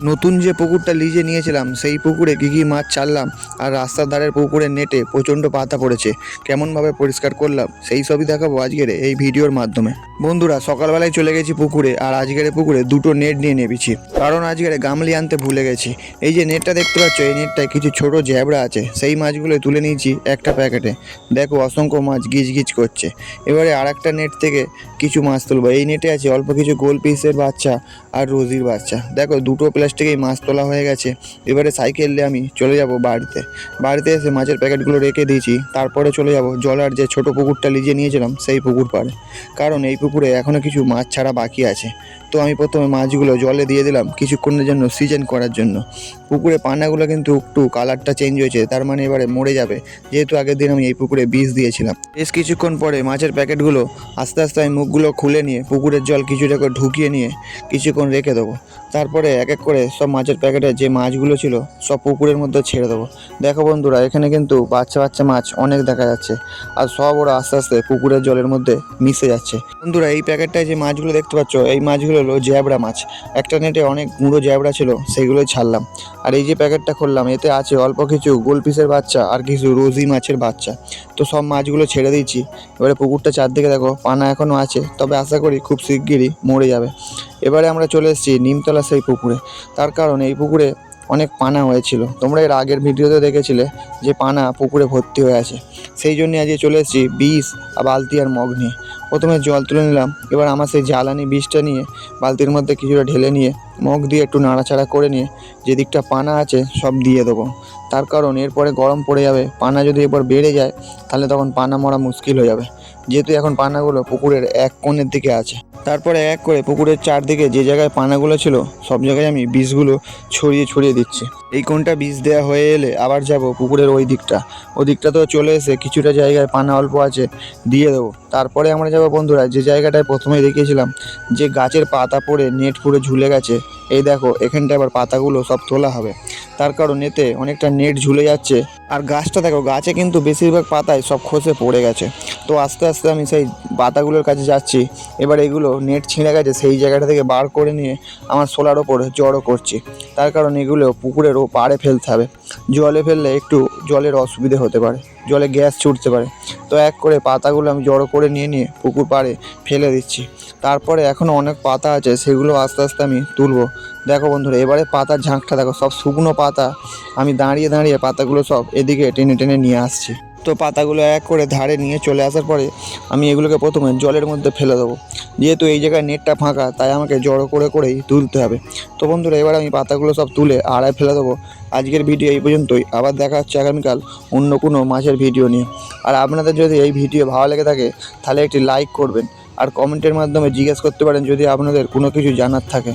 নতুন যে পুকুরটা লিজে নিয়েছিলাম সেই পুকুরে কী কী মাছ ছাড়লাম আর রাস্তার ধারের পুকুরের নেটে প্রচণ্ড পাতা পড়েছে, কেমনভাবে পরিষ্কার করলাম সেই সবই দেখাবো আজকের এই ভিডিওর মাধ্যমে। বন্ধুরা, সকালবেলায় চলে গেছি পুকুরে, আর আজকের পুকুরে দুটো নেট নিয়ে নেমেছি, কারণ আজকের গামলি আনতে ভুলে গেছি। এই যে নেটটা দেখতে পাচ্ছ, এই নেটটায় কিছু ছোট জ্যাবড়া আছে, সেই মাছগুলো তুলে নিয়েছি একটা প্যাকেটে। দেখো অসংখ্য মাছ গিজ গিজ করছে। এবারে আর একটা নেট থেকে কিছু মাছ তুলবো। এই নেটে আছে অল্প কিছু গোল পিসের বাচ্চা আর রোজির বাচ্চা। দেখো দুটো প্লাস্টিকেই মাছ তোলা হয়ে গেছে। এবারে সাইকেল নিয়ে আমি চলে যাব বাড়িতে এসে মাছের প্যাকেটগুলো রেখে দিয়েছি। তারপরে চলে যাব জলার যে ছোট পুকুরটা লিজে নিয়েছিলাম সেই পুকুর পাড়ে, কারণ এই পুকুরে এখনও কিছু মাছ ছাড়া বাকি আছে। তো আমি প্রথমে মাছগুলো জলে দিয়ে দিলাম কিছুক্ষণের জন্য সিজন করার জন্য। পুকুরে পানাগুলো কিন্তু একটু কালারটা চেঞ্জ হয়েছে, তার মানে এবারে মরে যাবে, যেহেতু আগের দিন আমি এই পুকুরে বিষ দিয়েছিলাম। বেশ কিছুক্ষণ পরে মাছের প্যাকেটগুলো আস্তে আস্তে আমি মুখগুলো খুলে নিয়ে পুকুরের জল কিছুটা করে ঢুকিয়ে নিয়ে কিছুক্ষণ রেখে দেবো। তারপরে এক এক করে সব মাছের প্যাকেটে যে মাছগুলো ছিল সব পুকুরের মধ্যে ছেড়ে দেবো। দেখো বন্ধুরা, এখানে কিন্তু বাচ্চা বাচ্চা মাছ অনেক দেখা যাচ্ছে, আর সব ওরা আস্তে আস্তে পুকুরের জলের মধ্যে মিশে যাচ্ছে। বন্ধুরা, এই প্যাকেটটায় যে মাছগুলো দেখতে পাচ্ছ, এই মাছগুলো হলো জ্যাবড়া মাছ। একটা নেটে অনেক গুঁড়ো জ্যাবড়া ছিল, সেইগুলোই ছাড়লাম। আর এই যে প্যাকেটটা খুললাম, এতে আছে অল্প কিছু গোলপিসের বাচ্চা আর কিছু রোজি মাছের বাচ্চা। তো সব মাছগুলো ছেড়ে দিয়েছি। এবারে পুকুরটা চারদিকে দেখো পানা এখনও আছে, তবে আশা করি খুব শিগগিরই মরে যাবে। এবারে আমরা চলে এসেছি নিমতলা সেই পুকুরে, তার কারণ এই পুকুরে অনেক পানা হয়েছিল। তোমরা এর আগের ভিডিওতে দেখেছিলে যে পানা পুকুরে ভর্তি হয়ে আছে। সেই জন্যে আজকে চলে এসেছি বিষ আর বালতি আর মগ নিয়ে। প্রথমে জল তুলে নিলাম, এবার আমার সেই জ্বালানি বিষটা নিয়ে বালতির মধ্যে কিছুটা ঢেলে নিয়ে মগ দিয়ে একটু নাড়াচাড়া করে নিয়ে যে দিকটা পানা আছে সব দিয়ে দেবো। তার কারণ এরপরে গরম পড়ে যাবে, পানা যদি এবার বেড়ে যায় তাহলে তখন পানা মরা মুশকিল হয়ে যাবে, যেহেতু এখন পানাগুলো পুকুরের এক কোণের দিকে আছে। তারপরে এক করে পুকুরের চারদিকে যে জায়গায় পানাগুলো ছিল সব জায়গায় আমি বিষগুলো ছড়িয়ে দিচ্ছি। এই কোণটা বিষ দেওয়া হয়ে এলে আবার যাব পুকুরের ওই দিকটা তো চলে এসে কিছুটা জায়গায় পানা অল্প আছে দিয়ে দেবো। তারপরে আমরা যাব বন্ধুরা যে জায়গাটায় প্রথমেই দেখিয়েছিলাম যে গাছের পাতা পড়ে নেট পুরো ঝুলে গেছে। এই দেখো এখানটা আবার পাতাগুলো সব তোলা হবে, তার কারণ এতে অনেকটা নেট ঝুলে যাচ্ছে। আর গাছটা দেখো, গাছে কিন্তু বেশিরভাগ পাতায় সব খসে পড়ে গেছে। তো আস্তে আস্তে আমি সেই পাতাগুলোর কাছে যাচ্ছি। এবার এগুলো নেট ছিঁড়ে গেছে সেই জায়গাটা থেকে বার করে নিয়ে আমার শোলার ওপর জড়ো করছি, তার কারণ এগুলো পুকুরের পাড়ে ফেলতে হবে। জলে ফেললে একটু জলের অসুবিধে হতে পারে, জলে গ্যাস ছুটতে পারে। তো এক করে পাতাগুলো আমি জড়ো করে নিয়ে পুকুর পাড়ে ফেলে দিচ্ছি। তারপরে এখনও অনেক পাতা আছে, সেগুলো আস্তে আস্তে আমি তুলবো। দেখো বন্ধুরা, এবারে পাতার ঝাঁকটা দেখো, সব শুকনো পাতা। আমি দাঁড়িয়ে পাতাগুলো সব এদিকে টেনে নিয়ে আসছি। তো পাতাগুলো এক করে ধারে নিয়ে চলে আসার পরে আমি এগুলোকে প্রথমে জলের মধ্যে ফেলে দেবো। যেহেতু এই জায়গায় নেটটা ফাঁকা, তাই আমাকে জড়ো করেই তুলতে হবে। তো বন্ধুরা, এবার আমি পাতাগুলো সব তুলে আড়ায় ফেলে দেবো। আজকের ভিডিও এই পর্যন্তই, আবার দেখা হচ্ছে আগামীকাল অন্য কোনো মাছের ভিডিও নিয়ে। আর আপনাদের যদি এই ভিডিও ভালো লেগে থাকে তাহলে একটি লাইক করবেন, আর কমেন্টের মাধ্যমে জিজ্ঞেস করতে পারেন যদি আপনাদের কোনো কিছু জানার থাকে।